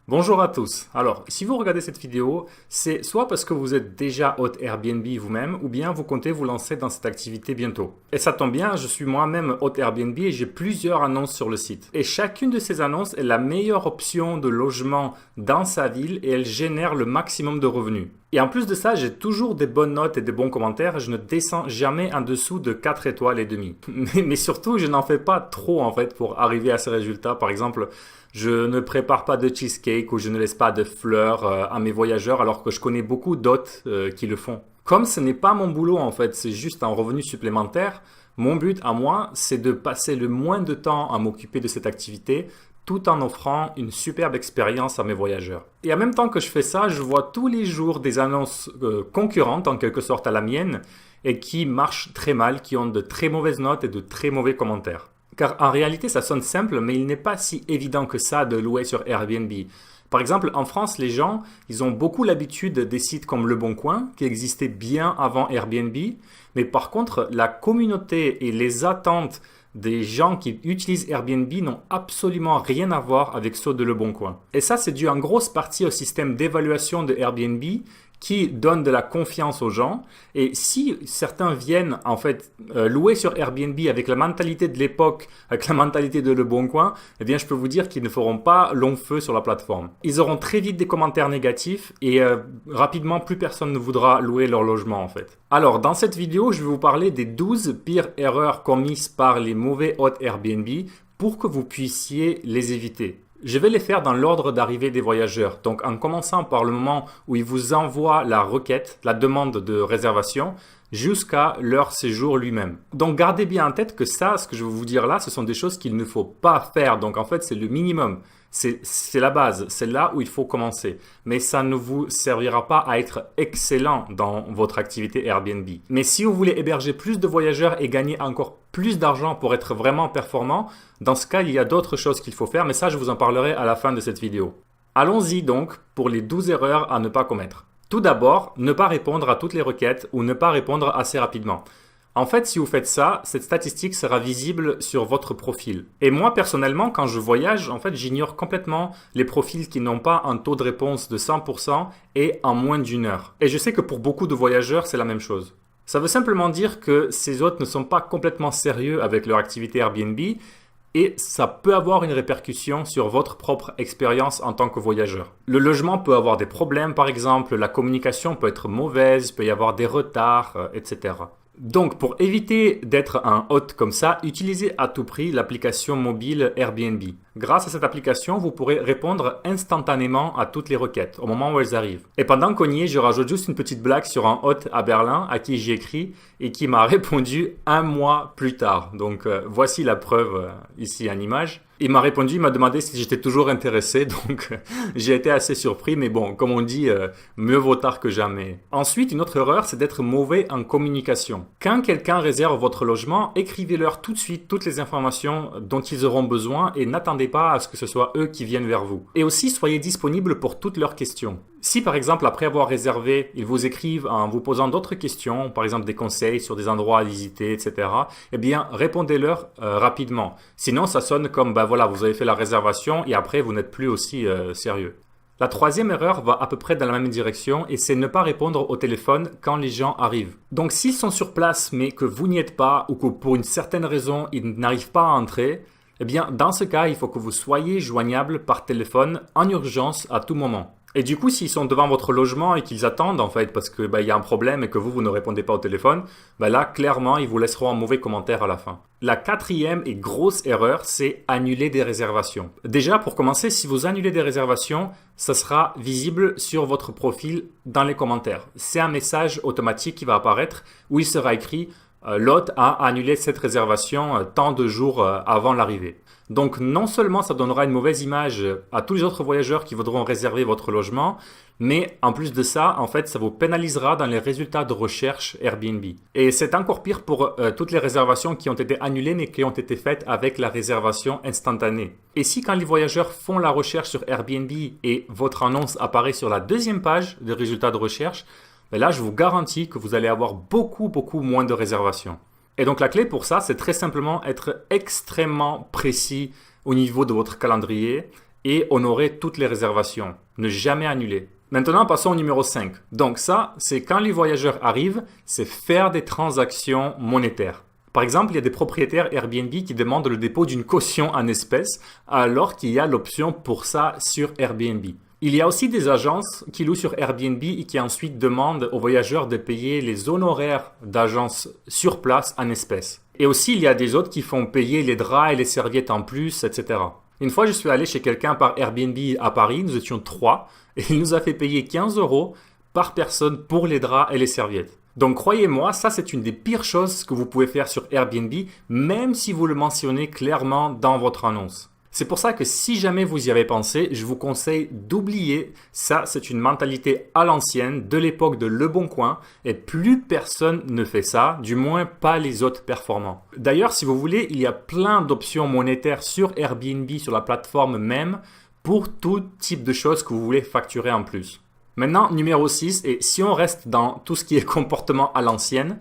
Bonjour à tous. Alors, si vous regardez cette vidéo, c'est soit parce que vous êtes déjà hôte Airbnb vous-même, ou bien vous comptez vous lancer dans cette activité bientôt. Et ça tombe bien, je suis moi-même hôte Airbnb et j'ai plusieurs annonces sur le site. Et chacune de ces annonces est la meilleure option de logement dans sa ville et elle génère le maximum de revenus. Et en plus de ça, j'ai toujours des bonnes notes et des bons commentaires. Je ne descends jamais en dessous de 4 étoiles et demie. Mais surtout, je n'en fais pas trop en fait pour arriver à ces résultats. Par exemple, je ne prépare pas de cheesecake ou je ne laisse pas de fleurs à mes voyageurs alors que je connais beaucoup d'hôtes qui le font. Comme ce n'est pas mon boulot en fait, c'est juste un revenu supplémentaire, mon but à moi, c'est de passer le moins de temps à m'occuper de cette activité tout en offrant une superbe expérience à mes voyageurs. Et en même temps que je fais ça, je vois tous les jours des annonces concurrentes en quelque sorte à la mienne et qui marchent très mal, qui ont de très mauvaises notes et de très mauvais commentaires. Car en réalité, ça sonne simple, mais il n'est pas si évident que ça de louer sur Airbnb. Par exemple, en France, les gens, ils ont beaucoup l'habitude des sites comme Le Bon Coin, qui existaient bien avant Airbnb, mais par contre, la communauté et les attentes des gens qui utilisent Airbnb n'ont absolument rien à voir avec ceux de Le Bon Coin. Et ça, c'est dû en grosse partie au système d'évaluation de Airbnb qui donne de la confiance aux gens. Et si certains viennent en fait louer sur Airbnb avec la mentalité de l'époque, avec la mentalité de Le Bon Coin, eh bien je peux vous dire qu'ils ne feront pas long feu sur la plateforme. Ils auront très vite des commentaires négatifs et rapidement plus personne ne voudra louer leur logement en fait. Alors dans cette vidéo, je vais vous parler des 12 pires erreurs commises par les mauvais hôtes Airbnb pour que vous puissiez les éviter. Je vais les faire dans l'ordre d'arrivée des voyageurs, donc en commençant par le moment où ils vous envoient la requête, la demande de réservation, jusqu'à leur séjour lui-même. Donc gardez bien en tête que ça, ce que je vais vous dire là, ce sont des choses qu'il ne faut pas faire. Donc en fait, c'est le minimum. C'est la base, c'est là où il faut commencer. Mais ça ne vous servira pas à être excellent dans votre activité Airbnb. Mais si vous voulez héberger plus de voyageurs et gagner encore plus d'argent pour être vraiment performant, dans ce cas, il y a d'autres choses qu'il faut faire, mais ça, je vous en parlerai à la fin de cette vidéo. Allons-y donc pour les 12 erreurs à ne pas commettre. Tout d'abord, ne pas répondre à toutes les requêtes ou ne pas répondre assez rapidement. En fait, si vous faites ça, cette statistique sera visible sur votre profil. Et moi, personnellement, quand je voyage, en fait, j'ignore complètement les profils qui n'ont pas un taux de réponse de 100% et en moins d'une heure. Et je sais que pour beaucoup de voyageurs, c'est la même chose. Ça veut simplement dire que ces hôtes ne sont pas complètement sérieux avec leur activité Airbnb et ça peut avoir une répercussion sur votre propre expérience en tant que voyageur. Le logement peut avoir des problèmes par exemple, la communication peut être mauvaise, il peut y avoir des retards, etc. Donc, pour éviter d'être un hôte comme ça, utilisez à tout prix l'application mobile Airbnb. Grâce à cette application, vous pourrez répondre instantanément à toutes les requêtes au moment où elles arrivent. Et pendant qu'on y est, je rajoute juste une petite blague sur un hôte à Berlin à qui j'ai écrit et qui m'a répondu un mois plus tard. Donc, voici la preuve ici en image. Il m'a répondu, il m'a demandé si j'étais toujours intéressé, donc j'ai été assez surpris, mais bon, comme on dit, mieux vaut tard que jamais. Ensuite, une autre erreur, c'est d'être mauvais en communication. Quand quelqu'un réserve votre logement, écrivez-leur tout de suite toutes les informations dont ils auront besoin et n'attendez pas à ce que ce soit eux qui viennent vers vous. Et aussi, soyez disponible pour toutes leurs questions. Si par exemple, après avoir réservé, ils vous écrivent en vous posant d'autres questions, par exemple des conseils sur des endroits à visiter, etc., eh bien, répondez-leur rapidement. Sinon, ça sonne comme, voilà, vous avez fait la réservation et après, vous n'êtes plus aussi sérieux. La troisième erreur va à peu près dans la même direction et c'est ne pas répondre au téléphone quand les gens arrivent. Donc, s'ils sont sur place mais que vous n'y êtes pas ou que pour une certaine raison, ils n'arrivent pas à entrer, eh bien, dans ce cas, il faut que vous soyez joignable par téléphone en urgence à tout moment. Et du coup, s'ils sont devant votre logement et qu'ils attendent, en fait, parce que y a un problème et que vous ne répondez pas au téléphone, là, clairement, ils vous laisseront un mauvais commentaire à la fin. La quatrième et grosse erreur, c'est annuler des réservations. Déjà, pour commencer, si vous annulez des réservations, ça sera visible sur votre profil dans les commentaires. C'est un message automatique qui va apparaître où il sera écrit l'hôte a annulé cette réservation tant de jours avant l'arrivée. Donc non seulement ça donnera une mauvaise image à tous les autres voyageurs qui voudront réserver votre logement, mais en plus de ça, en fait, ça vous pénalisera dans les résultats de recherche Airbnb. Et c'est encore pire pour toutes les réservations qui ont été annulées mais qui ont été faites avec la réservation instantanée. Et si quand les voyageurs font la recherche sur Airbnb et votre annonce apparaît sur la deuxième page des résultats de recherche, là, je vous garantis que vous allez avoir beaucoup moins de réservations. Et donc la clé pour ça, c'est très simplement être extrêmement précis au niveau de votre calendrier et honorer toutes les réservations. Ne jamais annuler. Maintenant, passons au numéro 5. Donc ça, c'est quand les voyageurs arrivent, c'est faire des transactions monétaires. Par exemple, il y a des propriétaires Airbnb qui demandent le dépôt d'une caution en espèces, alors qu'il y a l'option pour ça sur Airbnb. Il y a aussi des agences qui louent sur Airbnb et qui ensuite demandent aux voyageurs de payer les honoraires d'agence sur place en espèces. Et aussi, il y a des autres qui font payer les draps et les serviettes en plus, etc. Une fois, je suis allé chez quelqu'un par Airbnb à Paris, nous étions 3, et il nous a fait payer 15 € par personne pour les draps et les serviettes. Donc croyez-moi, ça c'est une des pires choses que vous pouvez faire sur Airbnb, même si vous le mentionnez clairement dans votre annonce. C'est pour ça que si jamais vous y avez pensé, je vous conseille d'oublier. Ça, c'est une mentalité à l'ancienne, de l'époque de Le Bon Coin, et plus personne ne fait ça, du moins pas les autres performants. D'ailleurs, si vous voulez, il y a plein d'options monétaires sur Airbnb, sur la plateforme même, pour tout type de choses que vous voulez facturer en plus. Maintenant, numéro 6, et si on reste dans tout ce qui est comportement à l'ancienne,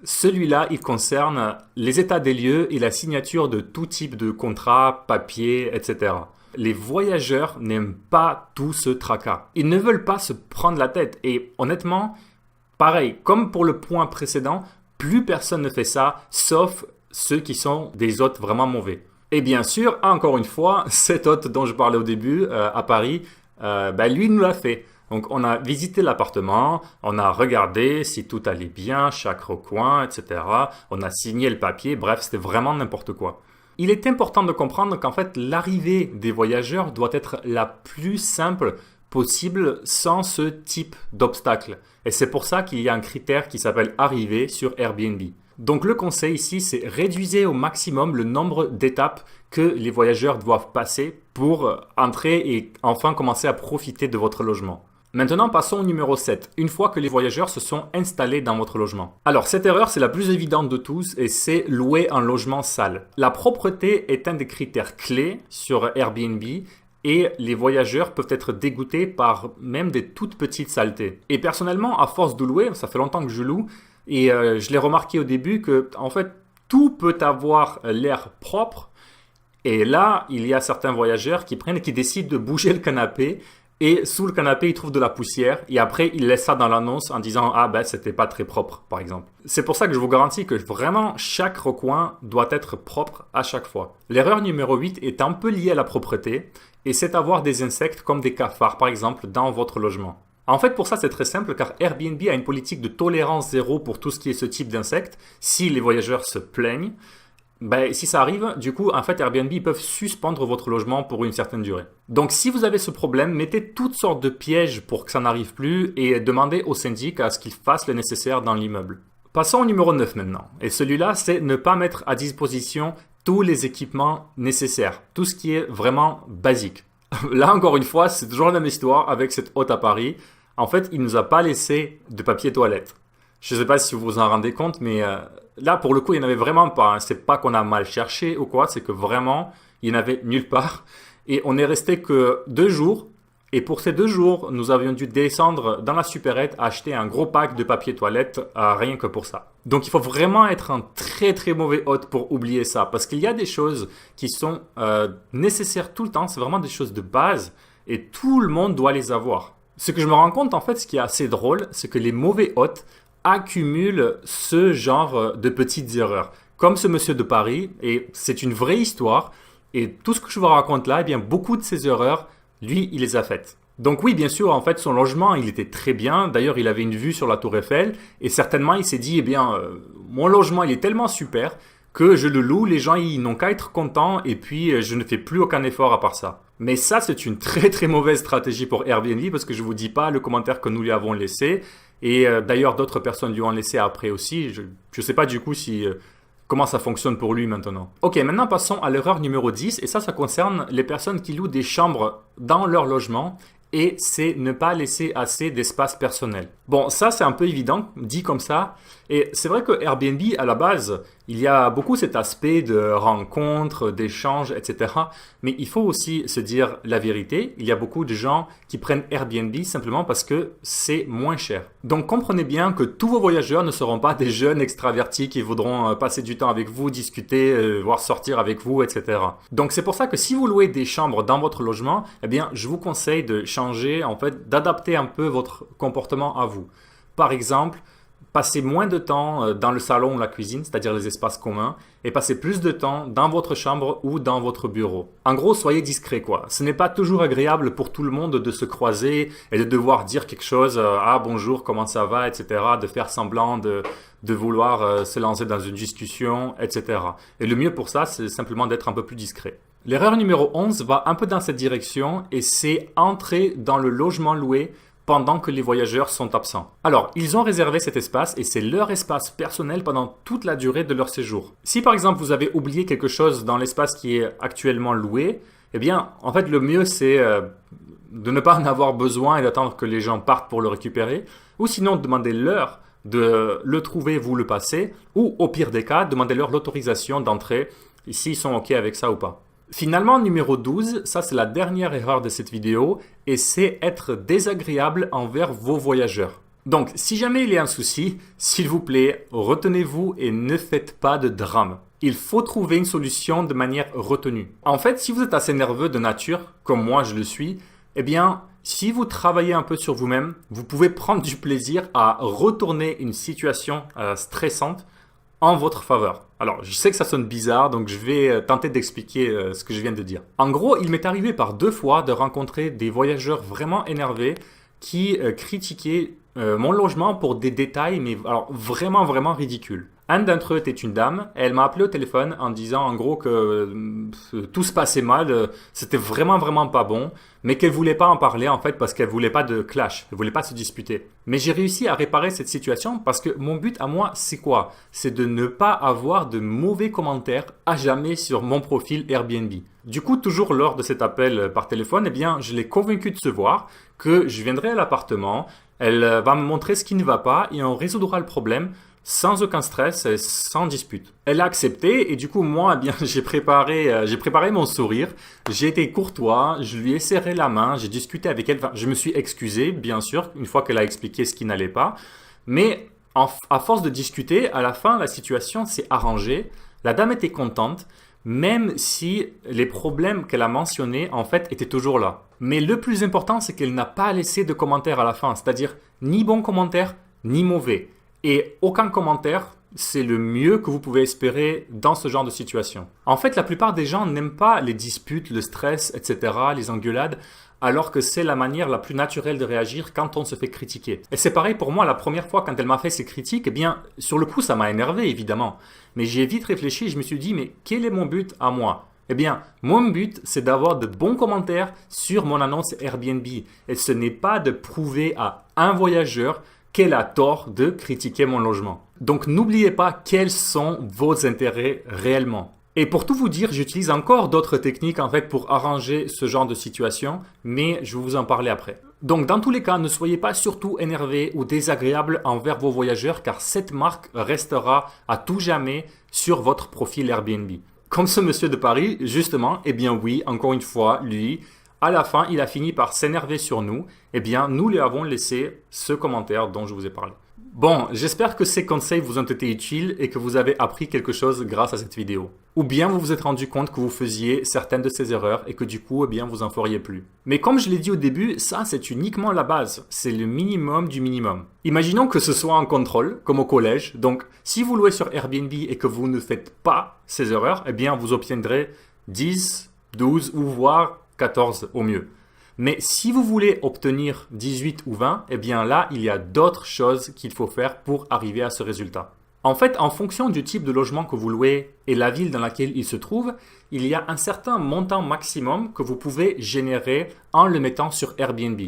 celui-là, il concerne les états des lieux et la signature de tout type de contrat, papier, etc. Les voyageurs n'aiment pas tout ce tracas. Ils ne veulent pas se prendre la tête. Et honnêtement, pareil, comme pour le point précédent, plus personne ne fait ça, sauf ceux qui sont des hôtes vraiment mauvais. Et bien sûr, encore une fois, cet hôte dont je parlais au début, à Paris, lui nous l'a fait. Donc, on a visité l'appartement, on a regardé si tout allait bien, chaque recoin, etc. On a signé le papier, bref, c'était vraiment n'importe quoi. Il est important de comprendre qu'en fait, l'arrivée des voyageurs doit être la plus simple possible sans ce type d'obstacle. Et c'est pour ça qu'il y a un critère qui s'appelle arrivée sur Airbnb. Donc, le conseil ici, c'est réduisez au maximum le nombre d'étapes que les voyageurs doivent passer pour entrer et enfin commencer à profiter de votre logement. Maintenant, passons au numéro 7, une fois que les voyageurs se sont installés dans votre logement. Alors, cette erreur, c'est la plus évidente de tous et c'est louer un logement sale. La propreté est un des critères clés sur Airbnb et les voyageurs peuvent être dégoûtés par même des toutes petites saletés. Et personnellement, à force de louer, ça fait longtemps que je loue et je l'ai remarqué au début que, en fait, tout peut avoir l'air propre et là, il y a certains voyageurs qui décident de bouger le canapé. Et sous le canapé, ils trouvent de la poussière et après, ils laissent ça dans l'annonce en disant « Ah ben, c'était pas très propre », par exemple. C'est pour ça que je vous garantis que vraiment, chaque recoin doit être propre à chaque fois. L'erreur numéro 8 est un peu liée à la propreté et c'est avoir des insectes comme des cafards, par exemple, dans votre logement. En fait, pour ça, c'est très simple car Airbnb a une politique de tolérance zéro pour tout ce qui est ce type d'insectes si les voyageurs se plaignent. Si ça arrive, du coup, en fait, Airbnb peuvent suspendre votre logement pour une certaine durée. Donc, si vous avez ce problème, mettez toutes sortes de pièges pour que ça n'arrive plus et demandez au syndic à ce qu'il fasse le nécessaire dans l'immeuble. Passons au numéro 9 maintenant. Et celui-là, c'est ne pas mettre à disposition tous les équipements nécessaires. Tout ce qui est vraiment basique. Là, encore une fois, c'est toujours la même histoire avec cette hôte à Paris. En fait, il ne nous a pas laissé de papier toilette. Je ne sais pas si vous vous en rendez compte, mais là, pour le coup, il n'y en avait vraiment pas. Hein. C'est pas qu'on a mal cherché ou quoi, c'est que vraiment, il n'y en avait nulle part. Et on est resté que 2 jours. Et pour ces 2 jours, nous avions dû descendre dans la supérette, acheter un gros pack de papier toilette, rien que pour ça. Donc, il faut vraiment être un très très mauvais hôte pour oublier ça. Parce qu'il y a des choses qui sont nécessaires tout le temps. C'est vraiment des choses de base. Et tout le monde doit les avoir. Ce que je me rends compte, en fait, ce qui est assez drôle, c'est que les mauvais hôtes accumulent ce genre de petites erreurs. Comme ce monsieur de Paris, et c'est une vraie histoire, et tout ce que je vous raconte là, eh bien, beaucoup de ces erreurs, lui, il les a faites. Donc oui, bien sûr, en fait, son logement, il était très bien. D'ailleurs, il avait une vue sur la Tour Eiffel, et certainement, il s'est dit, eh bien, mon logement, il est tellement super que je le loue, les gens, ils n'ont qu'à être contents, et puis je ne fais plus aucun effort à part ça. Mais ça, c'est une très très mauvaise stratégie pour Airbnb, parce que je ne vous dis pas le commentaire que nous lui avons laissé. Et d'ailleurs, d'autres personnes lui ont laissé après aussi. Je ne sais pas du coup comment ça fonctionne pour lui maintenant. Ok, maintenant passons à l'erreur numéro 10. Et ça concerne les personnes qui louent des chambres dans leur logement. Et c'est ne pas laisser assez d'espace personnel. Bon, ça c'est un peu évident, dit comme ça. Et c'est vrai que Airbnb, à la base, il y a beaucoup cet aspect de rencontre, d'échange, etc. Mais il faut aussi se dire la vérité. Il y a beaucoup de gens qui prennent Airbnb simplement parce que c'est moins cher. Donc comprenez bien que tous vos voyageurs ne seront pas des jeunes extravertis qui voudront passer du temps avec vous, discuter, voire sortir avec vous, etc. Donc c'est pour ça que si vous louez des chambres dans votre logement, eh bien je vous conseille de changer, en fait, d'adapter un peu votre comportement à vous. Par exemple, passez moins de temps dans le salon ou la cuisine, c'est-à-dire les espaces communs, et passez plus de temps dans votre chambre ou dans votre bureau. En gros, soyez discret, quoi. Ce n'est pas toujours agréable pour tout le monde de se croiser et de devoir dire quelque chose, ah bonjour, comment ça va, etc., de faire semblant de vouloir se lancer dans une discussion, etc. Et le mieux pour ça, c'est simplement d'être un peu plus discret. L'erreur numéro 11 va un peu dans cette direction et c'est entrer dans le logement loué pendant que les voyageurs sont absents. Alors, ils ont réservé cet espace et c'est leur espace personnel pendant toute la durée de leur séjour. Si par exemple vous avez oublié quelque chose dans l'espace qui est actuellement loué, eh bien, en fait, le mieux c'est de ne pas en avoir besoin et d'attendre que les gens partent pour le récupérer, ou sinon demandez-leur de le trouver, vous le passez, ou au pire des cas, demandez-leur l'autorisation d'entrer, s'ils sont OK avec ça ou pas. Finalement, numéro 12, ça c'est la dernière erreur de cette vidéo et c'est être désagréable envers vos voyageurs. Donc, si jamais il y a un souci, s'il vous plaît, retenez-vous et ne faites pas de drame. Il faut trouver une solution de manière retenue. En fait, si vous êtes assez nerveux de nature, comme moi je le suis, eh bien, si vous travaillez un peu sur vous-même, vous pouvez prendre du plaisir à retourner une situation stressante en votre faveur. Alors, je sais que ça sonne bizarre, donc je vais tenter d'expliquer ce que je viens de dire. En gros, il m'est arrivé par 2 fois de rencontrer des voyageurs vraiment énervés qui critiquaient mon logement pour des détails, mais alors vraiment, vraiment ridicules. Un d'entre eux était une dame, et elle m'a appelé au téléphone en disant en gros que tout se passait mal, c'était vraiment, vraiment pas bon, mais qu'elle voulait pas en parler en fait parce qu'elle voulait pas de clash, elle voulait pas se disputer. Mais j'ai réussi à réparer cette situation parce que mon but à moi, c'est quoi? C'est de ne pas avoir de mauvais commentaires à jamais sur mon profil Airbnb. Du coup, toujours lors de cet appel par téléphone, eh bien, je l'ai convaincue de se voir, que je viendrai à l'appartement, elle va me montrer ce qui ne va pas et on résoudra le problème sans aucun stress et sans dispute. Elle a accepté et du coup moi eh bien j'ai préparé mon sourire, j'ai été courtois, je lui ai serré la main, j'ai discuté avec elle, enfin, je me suis excusé bien sûr une fois qu'elle a expliqué ce qui n'allait pas, mais à force de discuter, à la fin la situation s'est arrangée, la dame était contente, même si les problèmes qu'elle a mentionnés en fait étaient toujours là. Mais le plus important c'est qu'elle n'a pas laissé de commentaires à la fin, c'est-à-dire ni bon commentaire ni mauvais. Et aucun commentaire, c'est le mieux que vous pouvez espérer dans ce genre de situation. En fait, la plupart des gens n'aiment pas les disputes, le stress, etc., les engueulades, alors que c'est la manière la plus naturelle de réagir quand on se fait critiquer. Et c'est pareil pour moi, la première fois quand elle m'a fait ces critiques, eh bien, sur le coup, ça m'a énervé, évidemment. Mais j'ai vite réfléchi et je me suis dit, mais quel est mon but à moi ? Eh bien, mon but, c'est d'avoir de bons commentaires sur mon annonce Airbnb. Et ce n'est pas de prouver à un voyageur qu'elle a tort de critiquer mon logement. Donc n'oubliez pas quels sont vos intérêts réellement. Et pour tout vous dire, j'utilise encore d'autres techniques en fait pour arranger ce genre de situation, mais je vais vous en parler après. Donc dans tous les cas, ne soyez pas surtout énervé ou désagréable envers vos voyageurs car cette marque restera à tout jamais sur votre profil Airbnb. Comme ce monsieur de Paris, justement, eh bien oui, encore une fois, lui, à la fin, il a fini par s'énerver sur nous. Eh bien, nous lui avons laissé ce commentaire dont je vous ai parlé. Bon, j'espère que ces conseils vous ont été utiles et que vous avez appris quelque chose grâce à cette vidéo. Ou bien vous vous êtes rendu compte que vous faisiez certaines de ces erreurs et que du coup, eh bien, vous en feriez plus. Mais comme je l'ai dit au début, ça c'est uniquement la base. C'est le minimum du minimum. Imaginons que ce soit un contrôle, comme au collège. Donc, si vous louez sur Airbnb et que vous ne faites pas ces erreurs, eh bien, vous obtiendrez 10, 12 ou voire 14 au mieux. Mais si vous voulez obtenir 18 ou 20, eh bien là, il y a d'autres choses qu'il faut faire pour arriver à ce résultat. En fait, en fonction du type de logement que vous louez et la ville dans laquelle il se trouve, il y a un certain montant maximum que vous pouvez générer en le mettant sur Airbnb.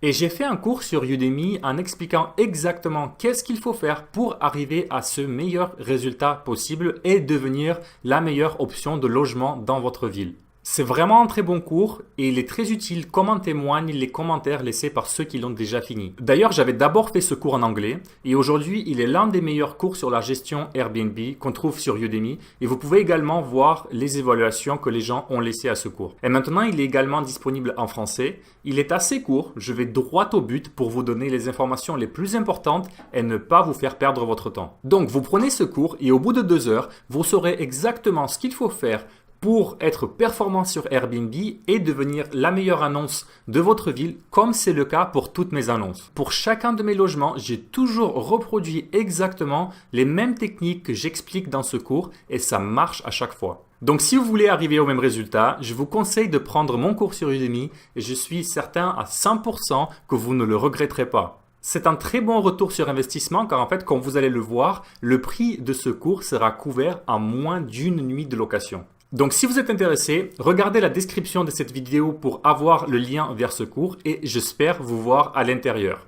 Et j'ai fait un cours sur Udemy en expliquant exactement qu'est-ce qu'il faut faire pour arriver à ce meilleur résultat possible et devenir la meilleure option de logement dans votre ville. C'est vraiment un très bon cours et il est très utile comme en témoignent les commentaires laissés par ceux qui l'ont déjà fini. D'ailleurs, j'avais d'abord fait ce cours en anglais et aujourd'hui, il est l'un des meilleurs cours sur la gestion Airbnb qu'on trouve sur Udemy et vous pouvez également voir les évaluations que les gens ont laissées à ce cours. Et maintenant, il est également disponible en français. Il est assez court, je vais droit au but pour vous donner les informations les plus importantes et ne pas vous faire perdre votre temps. Donc, vous prenez ce cours et au bout de 2 heures, vous saurez exactement ce qu'il faut faire pour être performant sur Airbnb et devenir la meilleure annonce de votre ville, comme c'est le cas pour toutes mes annonces. Pour chacun de mes logements, j'ai toujours reproduit exactement les mêmes techniques que j'explique dans ce cours et ça marche à chaque fois. Donc si vous voulez arriver au même résultat, je vous conseille de prendre mon cours sur Udemy et je suis certain à 100% que vous ne le regretterez pas. C'est un très bon retour sur investissement car en fait, comme vous allez le voir, le prix de ce cours sera couvert en moins d'une nuit de location. Donc si vous êtes intéressé, regardez la description de cette vidéo pour avoir le lien vers ce cours et j'espère vous voir à l'intérieur.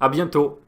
À bientôt!